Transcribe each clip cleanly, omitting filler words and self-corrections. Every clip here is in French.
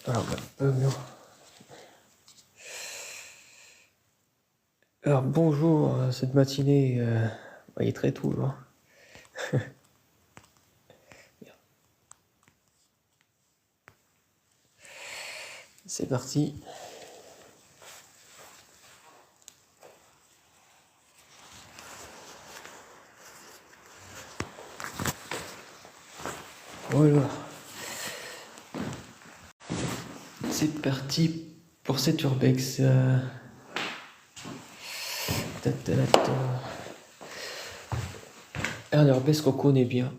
Alors, alors bonjour, cette matinée, il est très tôt là. C'est parti. Voilà. C'est parti pour cet urbex. Un urbex qu'on connaît bien.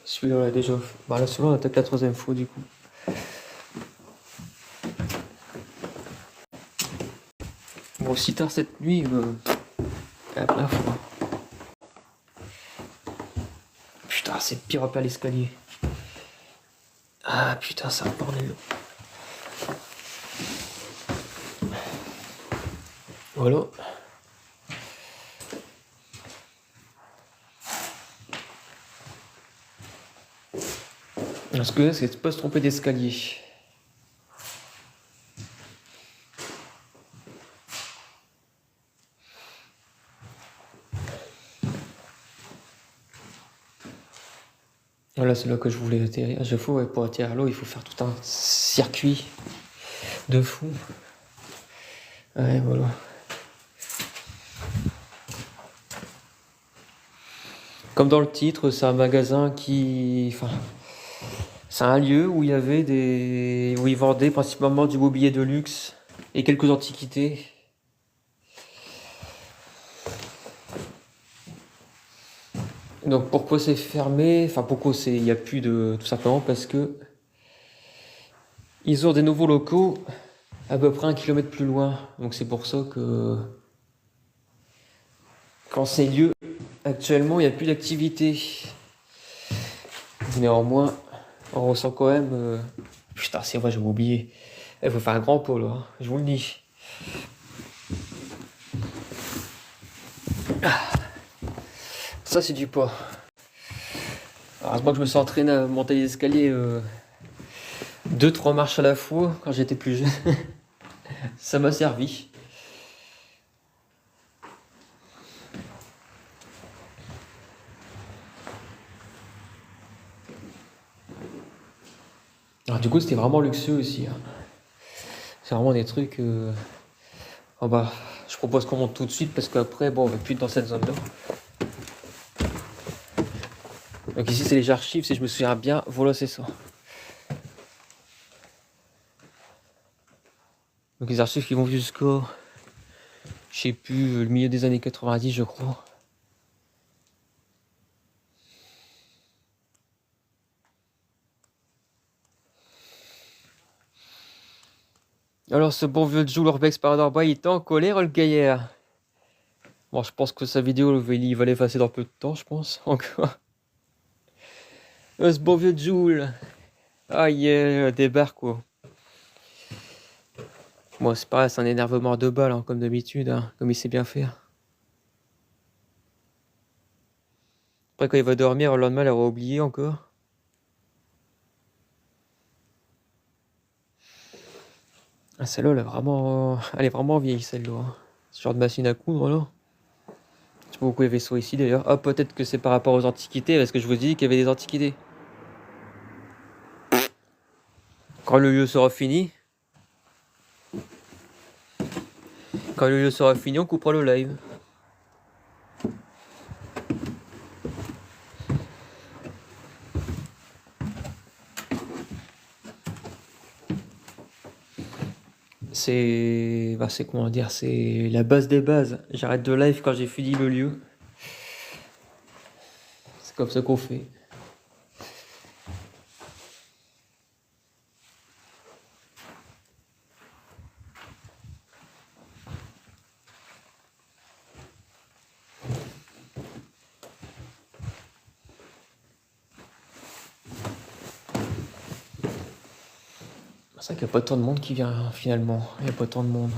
Celui-là, on l'a déjà. Bah là, celui-là, on attaque la troisième fois du coup. Bon, si tard cette nuit, à la fois. Putain, c'est pire à l'escalier. Ah putain, c'est un bordel. Voilà. Parce que là, c'est pas se tromper d'escalier. Voilà, c'est là que je voulais atterrir. Pour atterrir là, il faut faire tout un circuit de fou. Ouais, voilà. Comme dans le titre, c'est un magasin qui... Enfin, c'est un lieu où il y avait des... où ils vendaient principalement du mobilier de luxe et quelques antiquités. Donc pourquoi c'est fermé? Enfin, pourquoi c'est... il n'y a plus de... Tout simplement parce que... Ils ont des nouveaux locaux à peu près 1 kilomètre plus loin. Donc c'est pour ça que... Quand c'est lieu, actuellement, il n'y a plus d'activité. Néanmoins, on ressent quand même... Putain, c'est vrai, j'ai oublié. Il faut faire un grand pôle, hein, je vous le dis. Ça, c'est du poids. Heureusement que je me suis entraîné à monter les escaliers 2-3 marches à la fois quand j'étais plus jeune. Ça m'a servi. Alors, du coup, c'était vraiment luxueux aussi. Hein. C'est vraiment des trucs... Oh bah, je propose qu'on monte tout de suite parce qu'après, bon, on va plus être dans cette zone-là. Donc ici, c'est les archives, si je me souviens bien. Voilà, c'est ça. Donc les archives qui vont jusqu'au... Je sais plus, le milieu des années 90, je crois. Alors, ce bon vieux Joe Lorbex Paradorba, il était en colère, le gaillard. Bon, je pense que sa vidéo, il va l'effacer dans peu de temps, je pense, encore. Ce bon vieux Joule. Ah, yeah, débarque, quoi. Bon, c'est pareil, c'est un énervement à 2 balles, hein, comme d'habitude, hein, comme il sait bien faire. Après, quand il va dormir, le lendemain, il aura oublié encore. Ah, celle-là, elle est vraiment vieille, celle-là. Hein. Ce genre de machine à coudre, là. Je sais pas pourquoi il y avait ça ici, d'ailleurs. Ah, peut-être que c'est par rapport aux antiquités, parce que je vous dis qu'il y avait des antiquités. Quand le lieu sera fini... Quand le lieu sera fini, on coupera le live. C'est comment dire, c'est la base des bases. J'arrête de live quand j'ai fini le lieu. C'est comme ça qu'on fait. C'est vrai qu'il n'y a pas tant de monde qui vient finalement. Il n'y a pas tant de monde.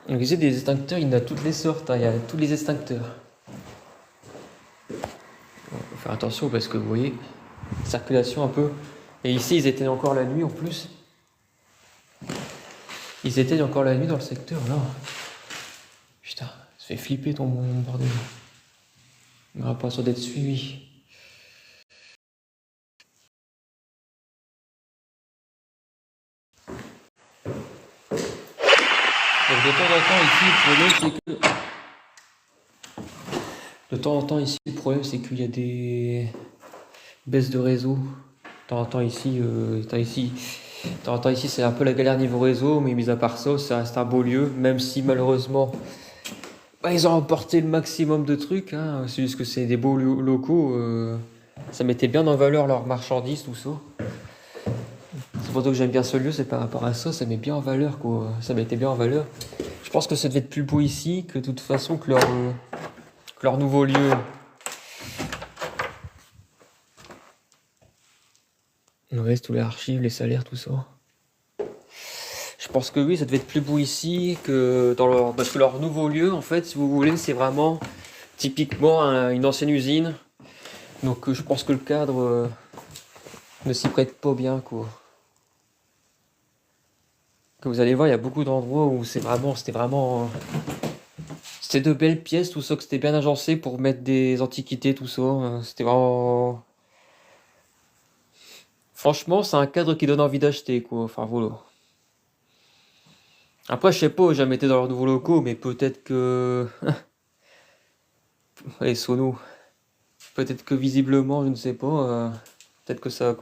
Donc ici des extincteurs, il y en a toutes les sortes, hein, il y a tous les extincteurs. Bon, faut faire attention parce que vous voyez, circulation un peu. Et ici ils éteignent encore la nuit en plus. Ils éteignent encore la nuit dans le secteur là. Putain, ça fait flipper ton bordel. On n'aura pas sûr d'être suivi. Donc de temps en temps ici, le problème c'est que... De temps en temps ici, le problème c'est qu'il y a des baisses de réseau. De temps en temps ici, c'est un peu la galère niveau réseau, mais mis à part ça, ça reste un beau lieu, même si malheureusement, bah, ils ont emporté le maximum de trucs, hein. C'est juste que c'est des beaux locaux, ça mettait bien en valeur leurs marchandises, tout ça. C'est pour ça que j'aime bien ce lieu, c'est par rapport à ça, ça met bien en valeur, quoi. Ça mettait bien en valeur. Je pense que ça devait être plus beau ici que de toute façon que leur nouveau lieu. Ouais, c'est tous les archives, les salaires, tout ça. Je pense que oui, ça devait être plus beau ici que dans leur... Parce que leur nouveau lieu, en fait, si vous voulez, c'est vraiment typiquement une ancienne usine. Donc je pense que le cadre ne s'y prête pas bien, quoi. Comme vous allez voir, il y a beaucoup d'endroits où c'était vraiment... C'était de belles pièces, tout ça, que c'était bien agencé pour mettre des antiquités, tout ça. C'était vraiment... Franchement, c'est un cadre qui donne envie d'acheter, quoi. Enfin, voilà. Après, je sais pas, j'ai jamais été dans leurs nouveaux locaux, mais peut-être que... Allez, Sono. Peut-être que visiblement, je ne sais pas. Peut-être que ça...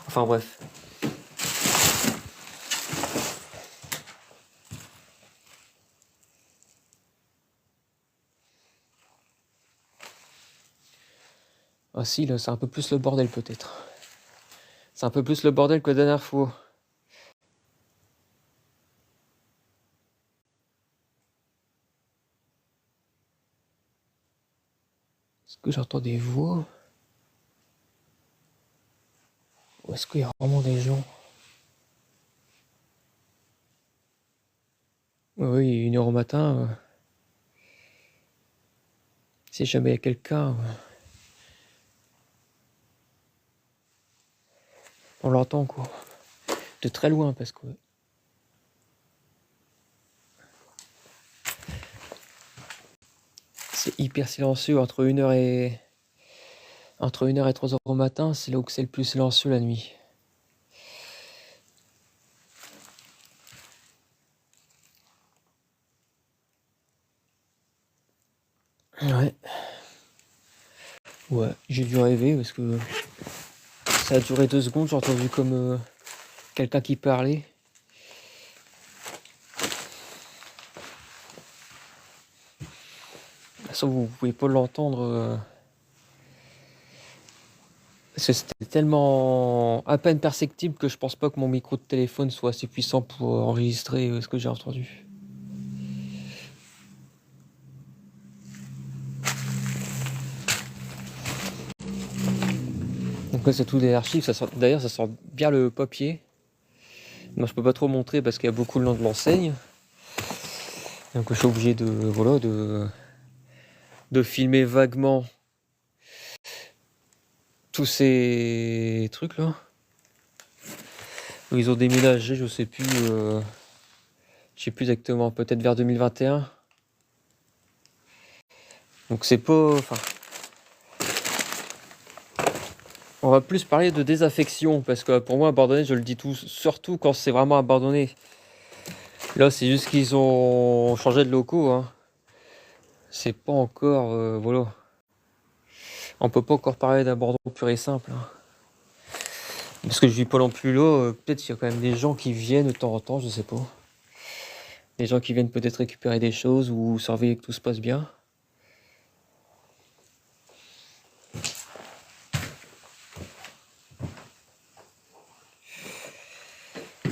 Enfin, bref. Ah si, là, c'est un peu plus le bordel, peut-être. C'est un peu plus le bordel que la dernière fois. Est-ce que j'entends des voix? Ou est-ce qu'il y a vraiment des gens? Oui, 1h au matin. Si jamais il y a quelqu'un, on l'entend, quoi. De très loin, parce que... C'est hyper silencieux entre 1h et 3h au matin, c'est là où c'est le plus silencieux la nuit. Ouais. Ouais, j'ai dû rêver parce que ça a duré 2 secondes, j'ai entendu comme quelqu'un qui parlait. De toute façon, vous pouvez pas l'entendre. Parce que c'était tellement à peine perceptible que je pense pas que mon micro de téléphone soit assez puissant pour enregistrer ce que j'ai entendu. Donc là, c'est tout des archives. D'ailleurs, ça sent bien le papier. Moi, je peux pas trop montrer parce qu'il y a beaucoup le nom de l'enseigne. Donc je suis obligé de filmer vaguement tous ces trucs là. Ils ont déménagé, je sais plus exactement, peut-être vers 2021. Donc c'est pas... Enfin, on va plus parler de désaffection, parce que pour moi, abandonné, je le dis surtout quand c'est vraiment abandonné. Là, c'est juste qu'ils ont changé de locaux, hein. C'est pas encore... voilà. On peut pas encore parler d'abandon pur et simple, hein. Parce que je vis pas non plus là, peut-être qu'il y a quand même des gens qui viennent de temps en temps, je sais pas. Des gens qui viennent peut-être récupérer des choses ou surveiller que tout se passe bien.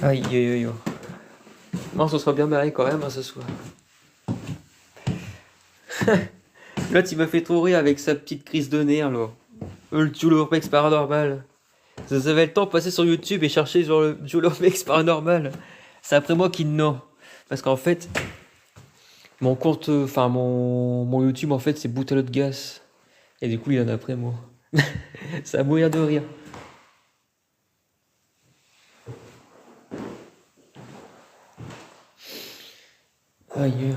Aïe aïe aïe. Non, ce sera bien marré quand même, hein, ce soir. L'autre, il m'a fait trop rire avec sa petite crise de nerfs, là. Le Joulorbex paranormal. Vous avez le temps de passer sur YouTube et chercher sur le Joulorbex paranormal. C'est après moi qui non. Parce qu'en fait, Mon compte, enfin mon YouTube en fait c'est Bouteillot de Gas. Et du coup il y en a après moi. Ça va mourir de rire. Aïe.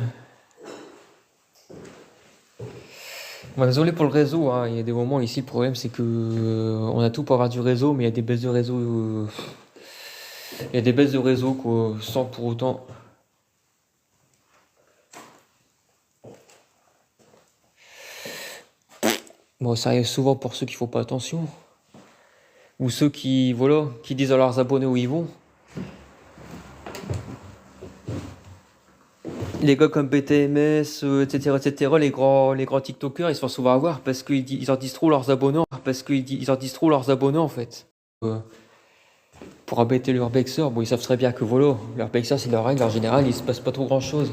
Bon, désolé pour le réseau, hein. Il y a des moments ici, le problème c'est que on a tout pour avoir du réseau, mais il y a des baisses de réseau. Il y a des baisses de réseau quoi, sans pour autant. Bon, ça arrive souvent pour ceux qui font pas attention. Ou ceux qui, voilà, qui disent à leurs abonnés où ils vont. Les gars comme BTMS, etc., etc., les grands TikTokers, ils se font souvent avoir parce qu'ils en disent trop leurs abonnés, ils en disent trop leurs abonnés en fait. Euh, pour embêter leurs bexeurs, bon, ils savent très bien que voilà, leurs bexeurs, c'est leur règle, en général, il se passe pas trop grand chose.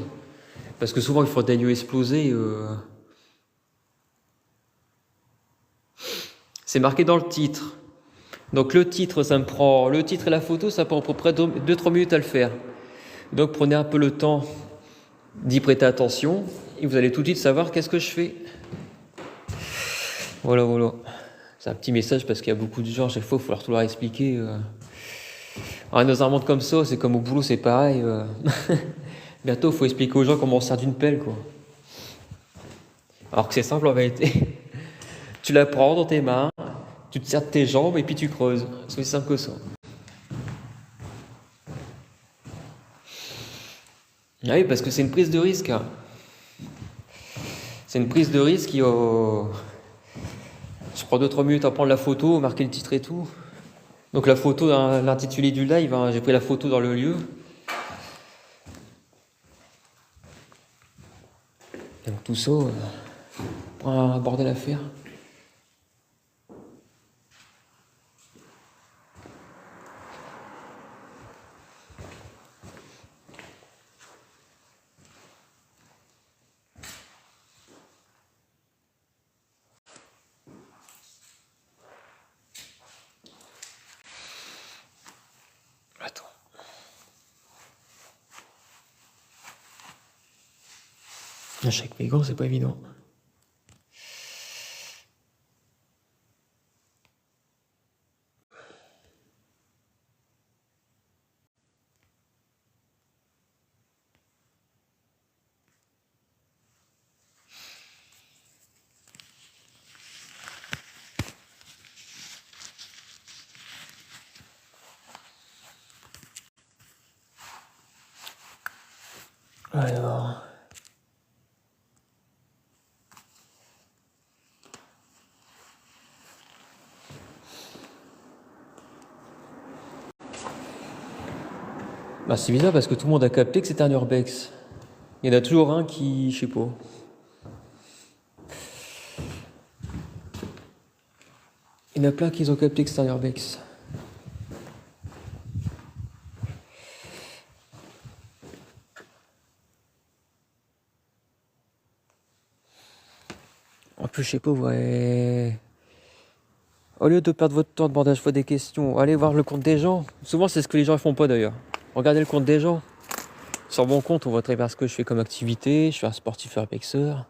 Parce que souvent, ils font des lieux explosés. C'est marqué dans le titre. Donc le titre, le titre et la photo, ça prend à peu près 2-3 minutes à le faire. Donc prenez un peu le temps d'y prêter attention et vous allez tout de suite savoir qu'est-ce que je fais. Voilà, voilà. C'est un petit message parce qu'il y a beaucoup de gens, à chaque fois, il faut tout leur expliquer. Dans un monde comme ça, c'est comme au boulot, c'est pareil. Bientôt, il faut expliquer aux gens comment on sert d'une pelle, quoi. Alors que c'est simple en vérité. Tu la prends dans tes mains, tu te sers de tes jambes et puis tu creuses. C'est aussi simple que ça. Ah oui, parce que c'est une prise de risque, hein. C'est une prise de risque qui. Je prends 2-3 minutes à prendre la photo, marquer le titre et tout. Donc la photo, l'intitulé du live, hein, j'ai pris la photo dans le lieu. Et donc tout ça, pour un bordel à faire. Attends. Chaque mégot, c'est pas évident. Alors. Bah, c'est bizarre parce que tout le monde a capté que c'était un urbex. Il y en a toujours un qui. Je sais pas. Il y en a plein qui ont capté que c'était un urbex. En plus, je sais pas, ouais. Au lieu de perdre votre temps de demander à chaque fois des questions, allez voir le compte des gens. Souvent, c'est ce que les gens ne font pas d'ailleurs. Regardez le compte des gens. Sur mon compte, on voit très bien ce que je fais comme activité. Je suis un sportif urbexeur.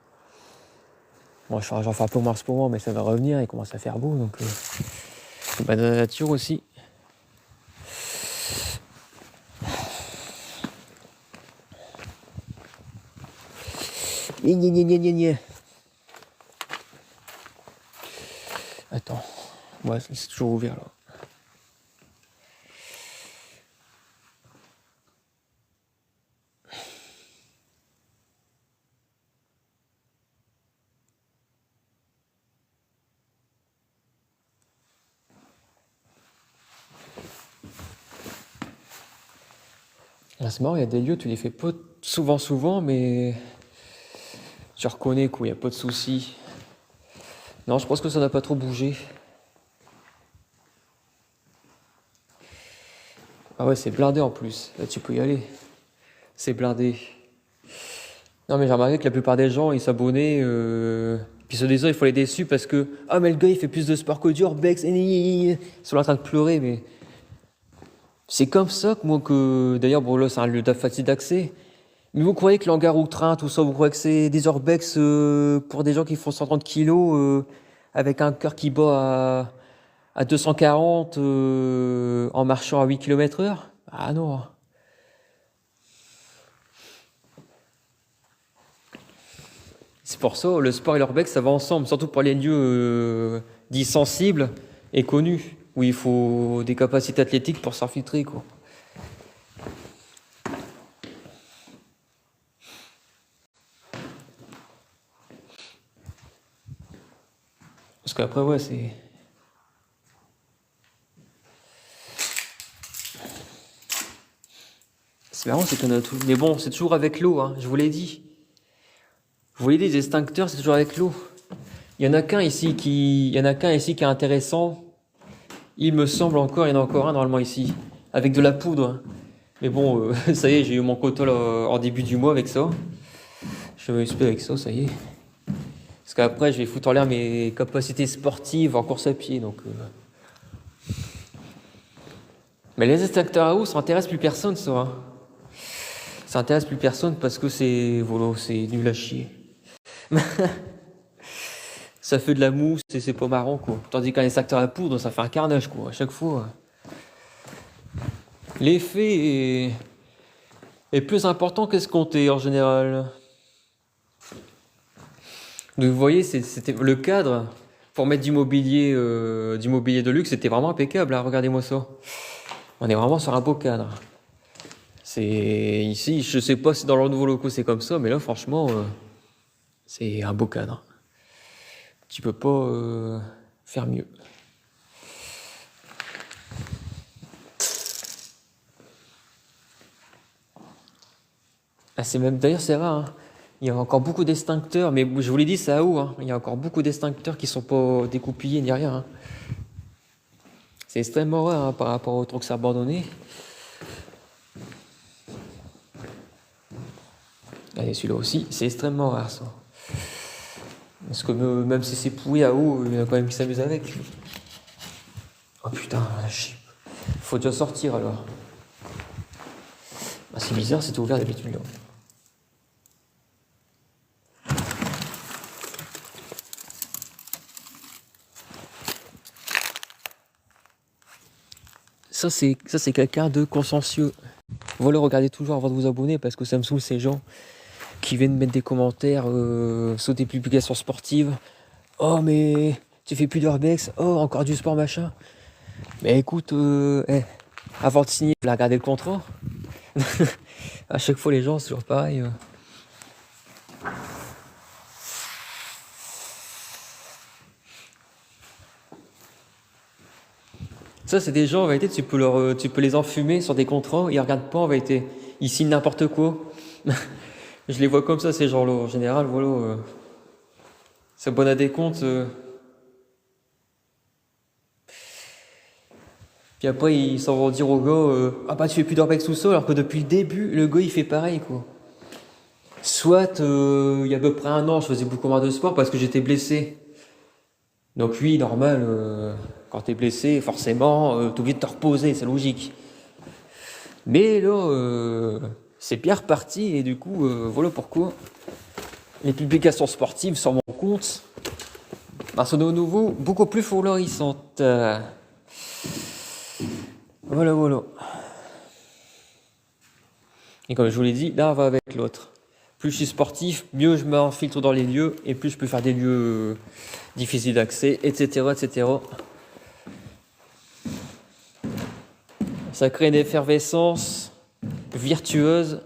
Bon, j'en fais un peu moins en ce moment, mais ça va revenir. Il commence à faire beau, donc dans la nature aussi. Attends, ouais, c'est toujours ouvert là. Là, c'est marrant, il y a des lieux, tu les fais pas souvent, mais tu reconnais qu'il n'y a pas de soucis. Non, je pense que ça n'a pas trop bougé. Ah ouais, c'est blindé en plus. Là, tu peux y aller. C'est blindé. Non, mais j'ai remarqué que la plupart des gens, ils s'abonnaient. Puis se disant, il faut les déçus parce que. Ah, mais le gars, il fait plus de sport que du urbex. Ils sont en train de pleurer, mais. C'est comme ça que moi, que. D'ailleurs, bon, là, c'est un lieu facile d'accès. Mais vous croyez que l'hangar train, tout ça, vous croyez que c'est des Orbex pour des gens qui font 130 kilos avec un cœur qui bat à 240 en marchant à 8 km/h? Ah non. C'est pour ça, le sport et l'Orbex, ça va ensemble, surtout pour les lieux dits sensibles et connus, où il faut des capacités athlétiques pour s'infiltrer, quoi. Parce qu'après, ouais, c'est... C'est marrant, c'est qu'on a tout... Mais bon, c'est toujours avec l'eau, hein, je vous l'ai dit. Je vous l'ai dit, les extincteurs, c'est toujours avec l'eau. Il y en a qu'un ici qui... Il y en a qu'un ici qui est intéressant. Il me semble encore, il y en a encore un normalement ici. Avec de la poudre. Mais bon, ça y est, j'ai eu mon quota là, en début du mois avec ça. Je vais m'expliquer avec ça, ça y est. Parce qu'après, je vais foutre en l'air mes capacités sportives en course à pied. Donc, Mais les extincteurs à eau, ça intéresse plus personne, ça. Hein. Ça intéresse plus personne parce que c'est voilà, c'est nul à chier. Ça fait de la mousse et c'est pas marrant, quoi. Tandis qu'un extincteur à poudre, ça fait un carnage, quoi, à chaque fois. L'effet est plus important qu'escompté en général. Donc vous voyez, c'était le cadre pour mettre du mobilier de luxe, c'était vraiment impeccable. Hein, regardez-moi ça. On est vraiment sur un beau cadre. C'est ici, je sais pas si dans leurs nouveaux locaux c'est comme ça, mais là franchement, c'est un beau cadre. Tu peux pas faire mieux. Ah, c'est même d'ailleurs c'est rare. Hein. Il y a encore beaucoup d'extincteurs, mais je vous l'ai dit, c'est à eau. Hein. Il y a encore beaucoup d'extincteurs qui sont pas découpillés ni rien. Hein. C'est extrêmement rare hein, par rapport aux trucs abandonnés. Allez, celui-là aussi, c'est extrêmement rare ça. Parce que même si c'est pourri à eau, il y en a quand même qui s'amusent avec. Oh putain, faut déjà sortir alors. Ah, c'est bizarre, c'était ouvert d'habitude là. Ça c'est quelqu'un de consciencieux. Voilà, regardez toujours avant de vous abonner parce que ça me saoule ces gens qui viennent mettre des commentaires sur des publications sportives. Oh mais tu fais plus d'urbex, oh encore du sport machin. Mais écoute, avant de signer, il a regardé le contrat. À chaque fois les gens c'est toujours pareil. Ça c'est des gens en vérité, tu peux les enfumer sur des contrats, ils regardent pas en vérité, ils signent n'importe quoi. Je les vois comme ça ces gens-là en général, voilà. C'est bon à des comptes. Puis après, ils s'en vont dire au gars ah bah tu fais plus d'urbex tout seul, alors que depuis le début, le gars il fait pareil quoi. Soit il y a à peu près un an, je faisais beaucoup moins de sport parce que j'étais blessé. Donc oui, normal, quand t'es blessé, forcément, t'es obligé de te reposer, c'est logique. Mais là, c'est bien reparti et du coup, voilà pourquoi les publications sportives sur mon compte sont de nouveau beaucoup plus florissantes. Voilà, voilà. Et comme je vous l'ai dit, l'un va avec l'autre. Plus je suis sportif, mieux je m'infiltre dans les lieux et plus je peux faire des lieux difficiles d'accès, etc., etc. Ça crée une effervescence virtueuse.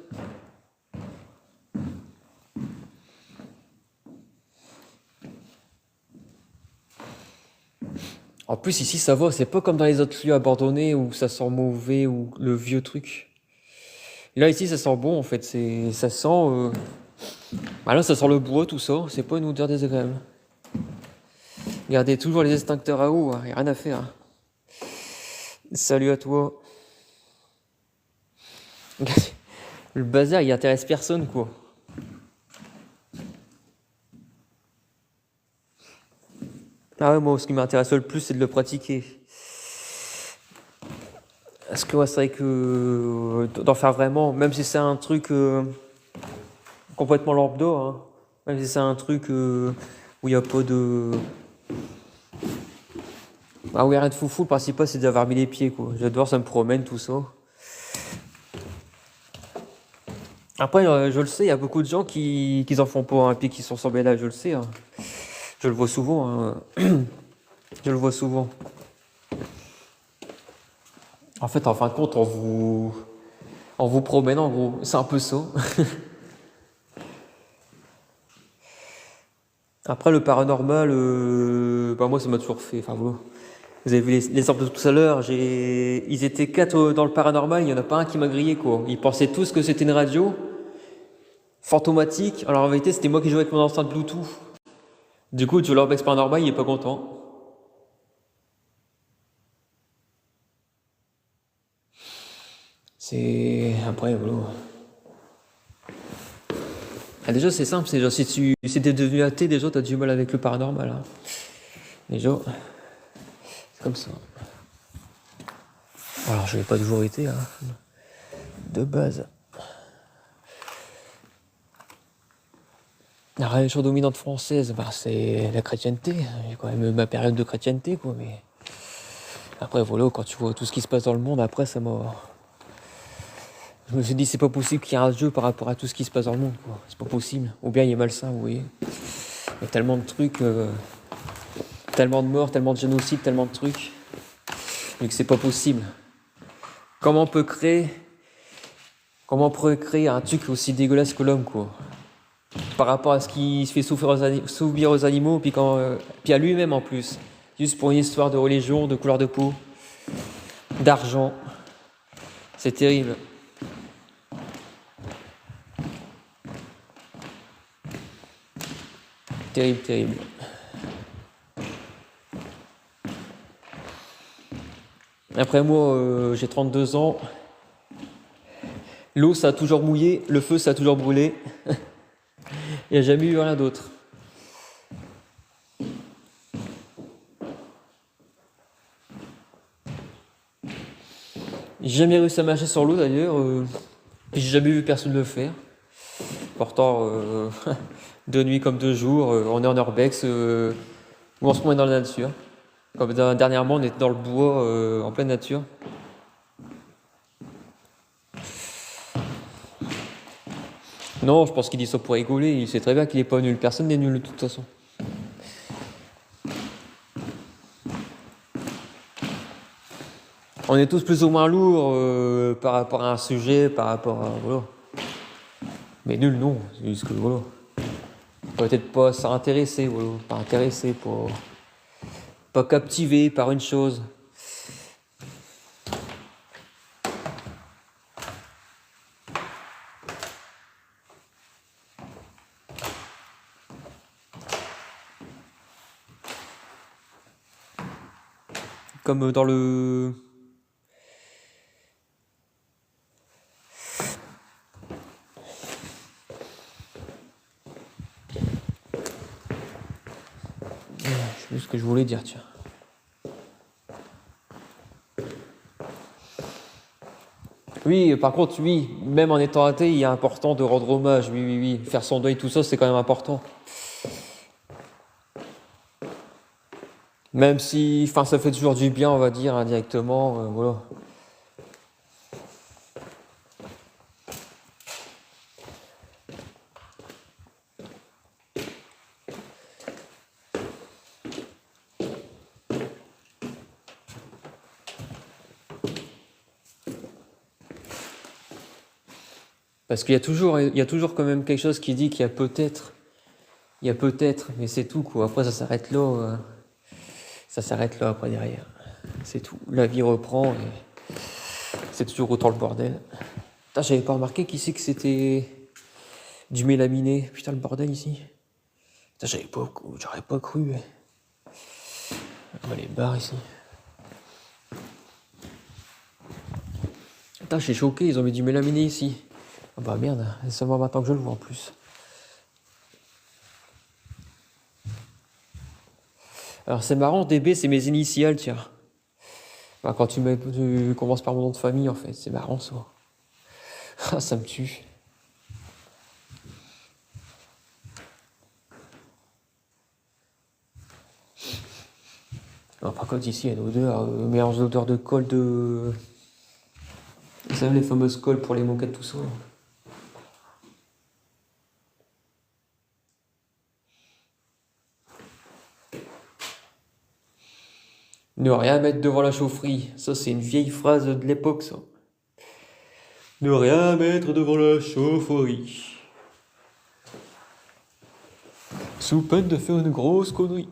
En plus, ici, ça va, c'est pas comme dans les autres lieux abandonnés où ça sent mauvais ou le vieux truc. Là, ici, ça sent bon, en fait. Ça sent... Bah là, ça sent le bois, tout ça. C'est pas une odeur désagréable. Regardez toujours les extincteurs à eau, hein. Y a rien à faire. Hein. Salut à toi. Le bazar, il intéresse personne, quoi. Ah ouais, moi, ce qui m'intéresse le plus, c'est de le pratiquer. Parce que ouais, c'est vrai que d'en faire vraiment, même si c'est un truc complètement lambda, hein. Même si c'est un truc où il n'y a pas de... Ah oui, rien de foufou, le principal c'est d'avoir mis les pieds, quoi. J'adore, ça me promène, tout ça. Après, je le sais, il y a beaucoup de gens qui en font pas un pied qui sont semblés là, je le sais, hein. Je le vois souvent, hein. Je le vois souvent. En fait, en fin de compte, on vous promène, en gros. C'est un peu ça. Après, le paranormal, bah moi, ça m'a toujours fait. Enfin, vous avez vu l'exemple de tout à l'heure. Ils étaient 4 dans le paranormal. Il n'y en a pas un qui m'a grillé, quoi. Ils pensaient tous que c'était une radio fantomatique. Alors en vérité, c'était moi qui jouais avec mon enceinte Bluetooth. Du coup, tu leur paranormal, il est pas content. C'est après, voilà. Ah, déjà, c'est simple. C'est genre, si t'es devenu athée, déjà, t'as du mal avec le paranormal, hein. Déjà, c'est comme ça. Alors, je l'ai pas toujours été, hein. De base. La religion dominante française, bah, c'est la chrétienté. J'ai quand même ma période de chrétienté, quoi. Mais après, voilà, quand tu vois tout ce qui se passe dans le monde, après, ça m'a. Je me suis dit, c'est pas possible qu'il y ait un jeu par rapport à tout ce qui se passe dans le monde, quoi. C'est pas possible. Ou bien il est malsain, vous voyez. Il y a tellement de trucs, tellement de morts, tellement de génocides, tellement de trucs. Mais que c'est pas possible. Comment on peut créer. Comment on pourrait créer un truc aussi dégueulasse que l'homme, quoi. Par rapport à ce qui se fait souffrir aux animaux, puis à lui-même en plus. Juste pour une histoire de religion, de couleur de peau, d'argent. C'est terrible. Terrible, terrible. Après moi, j'ai 32 ans. L'eau, ça a toujours mouillé. Le feu, ça a toujours brûlé. Il n'y a jamais eu rien d'autre. J'ai jamais réussi à marcher sur l'eau d'ailleurs. J'ai jamais vu personne le faire. Pourtant, de nuit comme de jour, on est en urbex ou en ce moment on est dans la nature. Comme dernièrement, on était dans le bois en pleine nature. Non, je pense qu'il dit ça pour rigoler. Il sait très bien qu'il est pas nul. Personne n'est nul de toute façon. On est tous plus ou moins lourds par rapport à un sujet, par rapport à. Voilà. Mais nul, non. C'est juste que voilà. Peut-être pas s'intéresser, voilà. Pas intéressé, pas captivé par une chose. Comme dans le. Je sais plus ce que je voulais dire, tiens. Oui, par contre, oui, même en étant athée, il est important de rendre hommage. Oui, oui, oui. Faire son deuil, tout ça, c'est quand même important. Même si, enfin, ça fait toujours du bien, on va dire, indirectement, voilà. Parce il y a toujours quand même quelque chose qui dit il y a peut-être, mais c'est tout, quoi. Après, ça s'arrête là, après, derrière. C'est tout. La vie reprend et c'est toujours autant le bordel. Putain, j'avais pas remarqué qui c'est que c'était du mélaminé. Putain, le bordel ici. Putain, j'aurais pas cru. On va les barres ici. Putain, je suis choqué, ils ont mis du mélaminé ici. Ah bah merde, c'est seulement maintenant que je le vois en plus. Alors c'est marrant, DB c'est mes initiales, tiens. Bah, quand tu commences par mon nom de famille en fait, c'est marrant ça. Ah, ça me tue. Non, par contre, ici, il y a une odeur, mélange d'odeur de colle de. Vous savez, les fameuses colles pour les moquettes, tout ça. Ne rien mettre devant la chaufferie. Ça, c'est une vieille phrase de l'époque, ça. Ne rien mettre devant la chaufferie. Sous peine de faire une grosse connerie.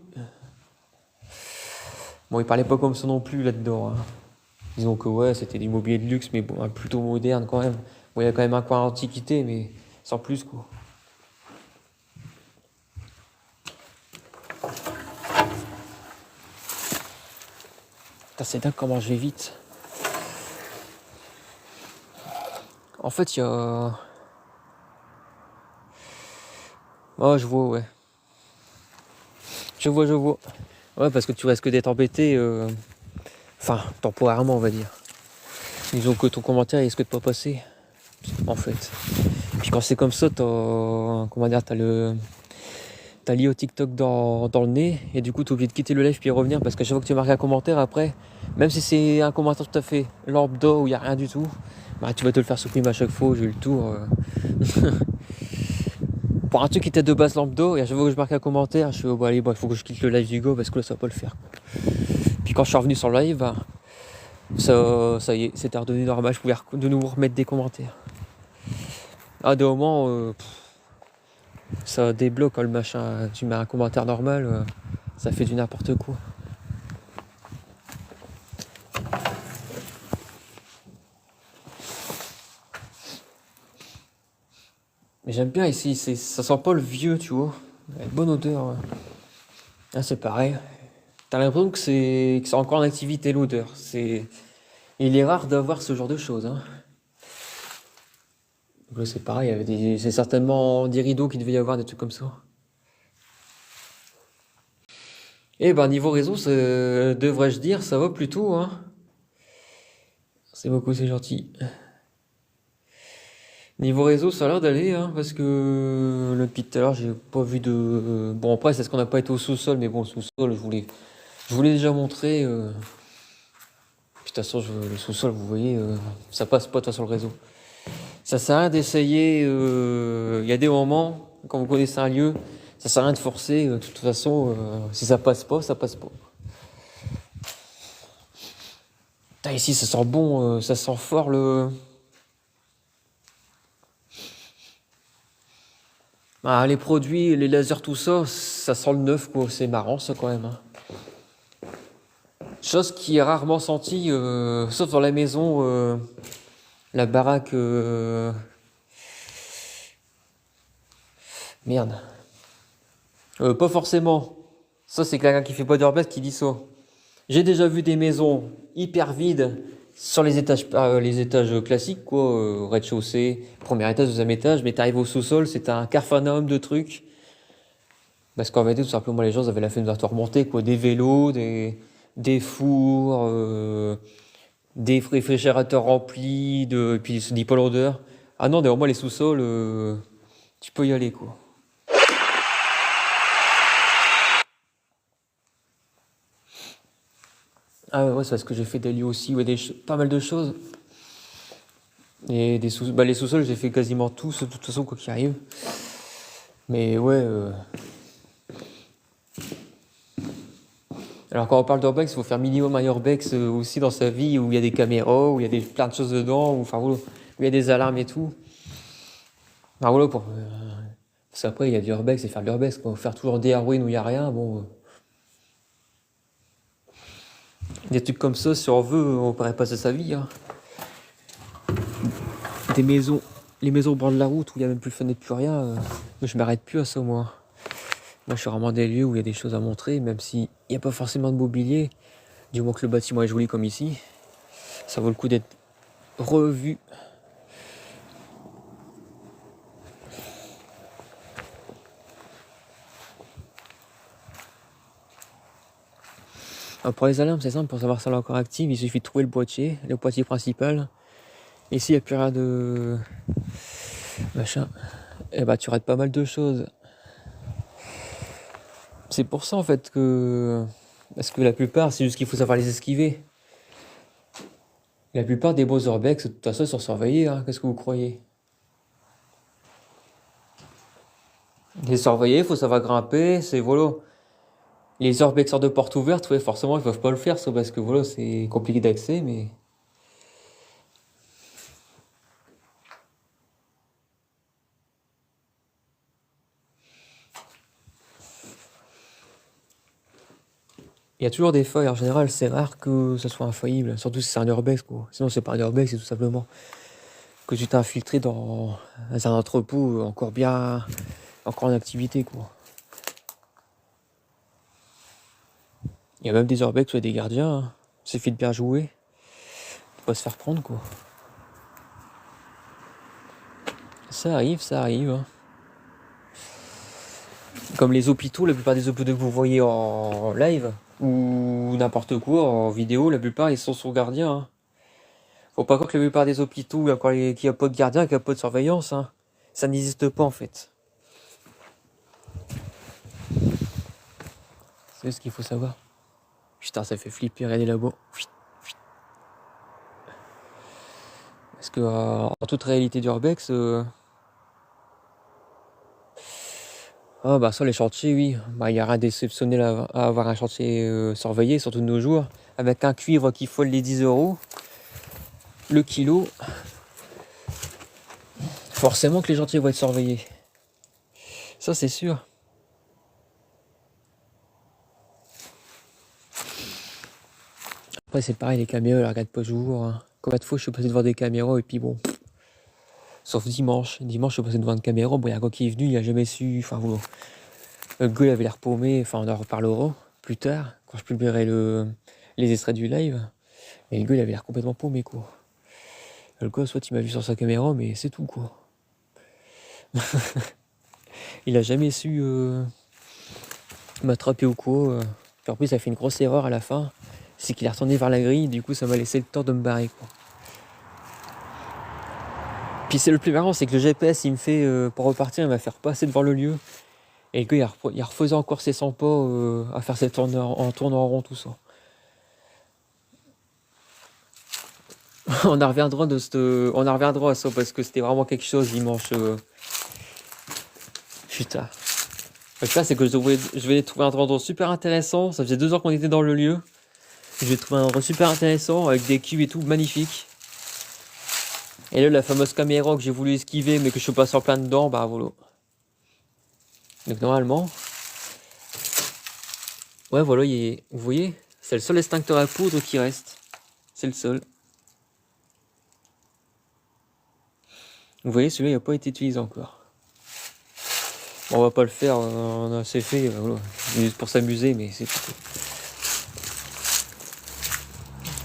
Bon, il parlait pas comme ça non plus là-dedans. Hein. Disons que ouais, c'était du mobilier de luxe, mais bon, plutôt moderne quand même. Bon, il y a quand même un coin antiquité, mais sans plus quoi. Putain, c'est dingue comment je vais vite. En fait, il y a. Oh, je vois, ouais. Je vois. Ouais, parce que tu risques d'être embêté. Enfin, temporairement, on va dire. Disons que ton commentaire il risque de pas passer. En fait. Puis quand c'est comme ça, comment dire, t'as lié au TikTok dans le nez, et du coup t'es obligé de quitter le live puis revenir, parce qu'à chaque fois que tu marques un commentaire après, même si c'est un commentaire tout à fait lambda où il n'y a rien du tout, bah tu vas te le faire supprimer à chaque fois, j'ai eu le tour. Pour un truc qui était de base lambda, et à chaque fois que je marque un commentaire, je fais oh bah allez, il faut que je quitte le live du go parce que là ça va pas le faire. Puis quand je suis revenu sur le live, bah, ça y est, c'était redevenu normal, je pouvais de nouveau remettre des commentaires. À des moments, ça débloque quand le machin, tu mets un commentaire normal, ça fait du n'importe quoi. Mais j'aime bien ici, ça sent pas le vieux, tu vois. Il y a une bonne odeur. Là, c'est pareil. T'as l'impression que c'est encore en activité l'odeur. Il est rare d'avoir ce genre de choses. Hein. Donc là, c'est pareil, c'est certainement des rideaux qui devait y avoir, des trucs comme ça. Eh ben, niveau réseau, devrais-je dire, ça va plutôt. Hein. C'est beaucoup, c'est gentil. Niveau réseau, ça a l'air d'aller, hein, parce que depuis tout à l'heure, j'ai pas vu de. Bon, après, c'est ce qu'on n'a pas été au sous-sol, mais bon, le sous-sol, je voulais déjà montrer. Puis de toute façon, le sous-sol, vous voyez, ça passe pas de toute façon le réseau. Ça sert à rien d'essayer. Il y a des moments, quand vous connaissez un lieu, ça sert à rien de forcer. De toute façon, si ça passe pas, ça passe pas. Putain, ici, ça sent bon, ça sent fort le. Ah, les produits, les lasers, tout ça, ça sent le neuf, quoi. C'est marrant, ça, quand même. Hein. Chose qui est rarement sentie, sauf dans la maison, la baraque. Merde. Pas forcément. Ça, c'est quelqu'un qui fait pas d'urbex qui dit ça. J'ai déjà vu des maisons hyper vides sur les étages classiques, quoi. Rez-de-chaussée, premier étage, deuxième étage, mais t'arrives au sous-sol, c'est un capharnaüm de trucs. Parce qu'en vérité, tout simplement, les gens avaient la flemme de remonter, quoi. Des vélos, des fours, des réfrigérateurs remplis, et puis ils se disent pas l'odeur. Ah non, moi, les sous-sols, tu peux y aller, quoi. Ah ouais, c'est parce que j'ai fait des lieux aussi, ouais, pas mal de choses. Et les sous-sols, j'ai fait quasiment tous, de toute façon, quoi qu'il arrive. Mais ouais. Alors quand on parle d'urbex, il faut faire minimum un urbex aussi dans sa vie, où il y a des caméras, où il y a plein de choses dedans, où il y a des alarmes et tout. Alors voilà, parce qu'après, il y a du urbex et faire de l'urbex. Faire toujours des Halloween où il n'y a rien, bon. Des trucs comme ça, si on veut, on pourrait passer sa vie. Hein. Les maisons au bord de la route où il n'y a même plus de fenêtre, plus rien. Je m'arrête plus à ça, moi. Moi, je suis vraiment des lieux où il y a des choses à montrer, même s'il n'y a pas forcément de mobilier. Du moins que le bâtiment est joli comme ici. Ça vaut le coup d'être revu. Alors pour les alarmes, c'est simple, pour savoir si elle est encore active, il suffit de trouver le boîtier principal. Ici, il n'y a plus rien de machin. Et bah, tu rates pas mal de choses. C'est pour ça en fait que Parce que la plupart, c'est juste qu'il faut savoir les esquiver. La plupart des beaux urbex, de toute façon, sont surveillés, hein. Qu'est-ce que vous croyez? Les surveiller, il faut savoir grimper, c'est voilà. Les urbex sortent de porte ouverte, ouais, forcément, ils peuvent pas le faire, ça, parce que voilà, c'est compliqué d'accès, mais. Il y a toujours des failles, en général, c'est rare que ça soit infaillible, surtout si c'est un urbex, quoi. Sinon, c'est pas un urbex, c'est tout simplement que tu t'es infiltré dans un entrepôt encore bien, encore en activité, quoi. Il y a même des urbex où il y a des gardiens, hein. Il suffit de bien jouer, faut pas se faire prendre, quoi. Ça arrive, hein. Comme les hôpitaux, la plupart des hôpitaux que vous voyez en live, ou n'importe quoi, en vidéo, la plupart, ils sont sous gardien, hein. Faut pas croire que la plupart des hôpitaux, qu'il n'y a pas de gardien, qu'il n'y a pas de surveillance, hein. Ça n'existe pas, en fait. C'est ce qu'il faut savoir. Putain, ça fait flipper, regardez là-bas. Parce que, en toute réalité d'urbex, ah bah ça, les chantiers, oui. Bah, il y a rien d'exceptionnel à avoir un chantier surveillé, surtout de nos jours. Avec un cuivre qui frôle les 10 € le kilo. Forcément que les chantiers vont être surveillés. Ça, c'est sûr. Après, c'est pareil, les caméras, elles regardent pas toujours, hein. Combien de fois je suis passé devant des caméras et puis bon. Sauf dimanche. Dimanche, je suis passé devant une caméra. Bon, il y a un gars qui est venu, il a jamais su. Enfin, bon, le gars, il avait l'air paumé. Enfin, on en reparlera plus tard, quand je publierai les extraits du live. Mais le gars, il avait l'air complètement paumé, quoi. Le gars, soit il m'a vu sur sa caméra, mais c'est tout, quoi. Il a jamais su m'attraper ou quoi. Puis en plus, il a fait une grosse erreur à la fin. C'est qu'il est retourné vers la grille. Du coup, ça m'a laissé le temps de me barrer, quoi. Puis c'est le plus marrant, c'est que le GPS, il me fait, pour repartir, il m'a fait repasser devant le lieu. Et le gars, il refaisait encore ses 100 pas à faire ses tourneurs, en tournant en rond, tout ça. On en reviendra à ça, parce que c'était vraiment quelque chose dimanche. Putain. Le cas, c'est que je vais trouver un endroit super intéressant. Ça faisait 2 heures qu'on était dans le lieu. Je vais trouver un endroit super intéressant, avec des cubes et tout, magnifique. Et là, la fameuse caméra que j'ai voulu esquiver, mais que je suis passé en plein dedans, bah voilà. Donc normalement, ouais, voilà, vous voyez, c'est le seul extincteur à poudre qui reste. C'est le seul. Vous voyez, celui-là, il n'a pas été utilisé encore. Bon, on va pas le faire, on a assez fait, voilà. Juste pour s'amuser, mais c'est tout.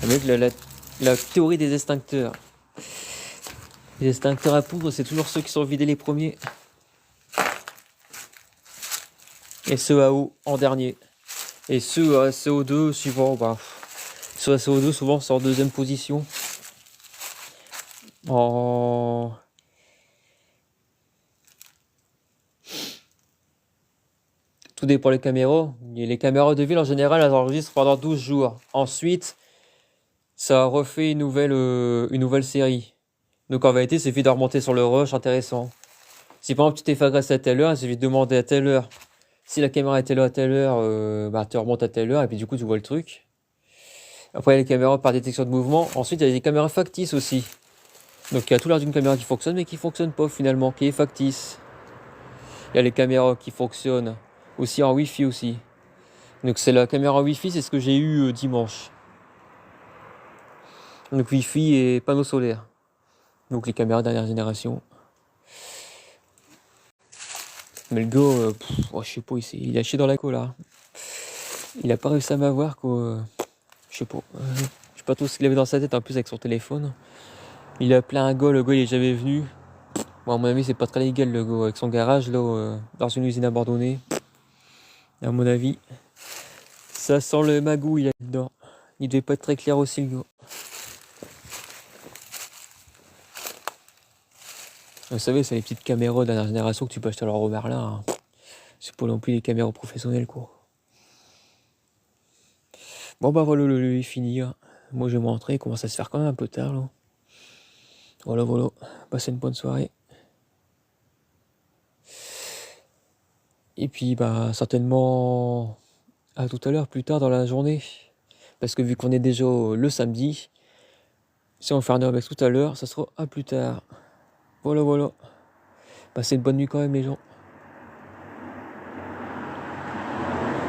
Avec la théorie des extincteurs. Les extincteurs à poudre, c'est toujours ceux qui sont vidés les premiers. Et ceux à eau en dernier. Et ceux à CO2 suivant, bah, ceux à CO2 souvent sont en deuxième position. Tout dépend des caméras. Et les caméras de ville, en général, elles enregistrent pendant 12 jours. Ensuite, ça refait une nouvelle série. Donc en vérité, c'est vite de remonter sur le rush, intéressant. Si par exemple tu t'es fait agresser à telle heure, c'est vite de demander à telle heure. Si la caméra était là à telle heure, bah tu remontes à telle heure et puis du coup tu vois le truc. Après il y a les caméras par détection de mouvement. Ensuite il y a des caméras factices aussi. Donc il y a tout l'air d'une caméra qui fonctionne mais qui fonctionne pas finalement, qui est factice. Il y a les caméras qui fonctionnent aussi en Wi-Fi aussi. Donc c'est la caméra Wi-Fi, c'est ce que j'ai eu dimanche. Donc Wi-Fi et panneaux solaires. Donc les caméras dernière génération. Mais le gars, je sais pas, il a chié dans la colle là. Il a pas réussi à m'avoir quoi. Je sais pas. Je sais pas tout ce qu'il avait dans sa tête en plus avec son téléphone. Il a appelé un gars, le gars il est jamais venu. Bon, à mon avis c'est pas très légal le gars avec son garage là dans une usine abandonnée. À mon avis. Ça sent le magouille là-dedans. Il devait pas être très clair aussi le gars. Vous savez, c'est les petites caméras de dernière génération que tu peux acheter à leur Merlin, hein. C'est pas non plus les caméras professionnelles quoi. Bon bah voilà, le lieu est fini, hein. Moi je vais me rentrer, il commence à se faire quand même un peu tard là. Voilà, voilà. Passez une bonne soirée. Et puis bah certainement à tout à l'heure, plus tard dans la journée. Parce que vu qu'on est déjà le samedi, si on fait un urbex tout à l'heure, ça sera à plus tard. Voilà, voilà. Passez une bonne nuit quand même les gens.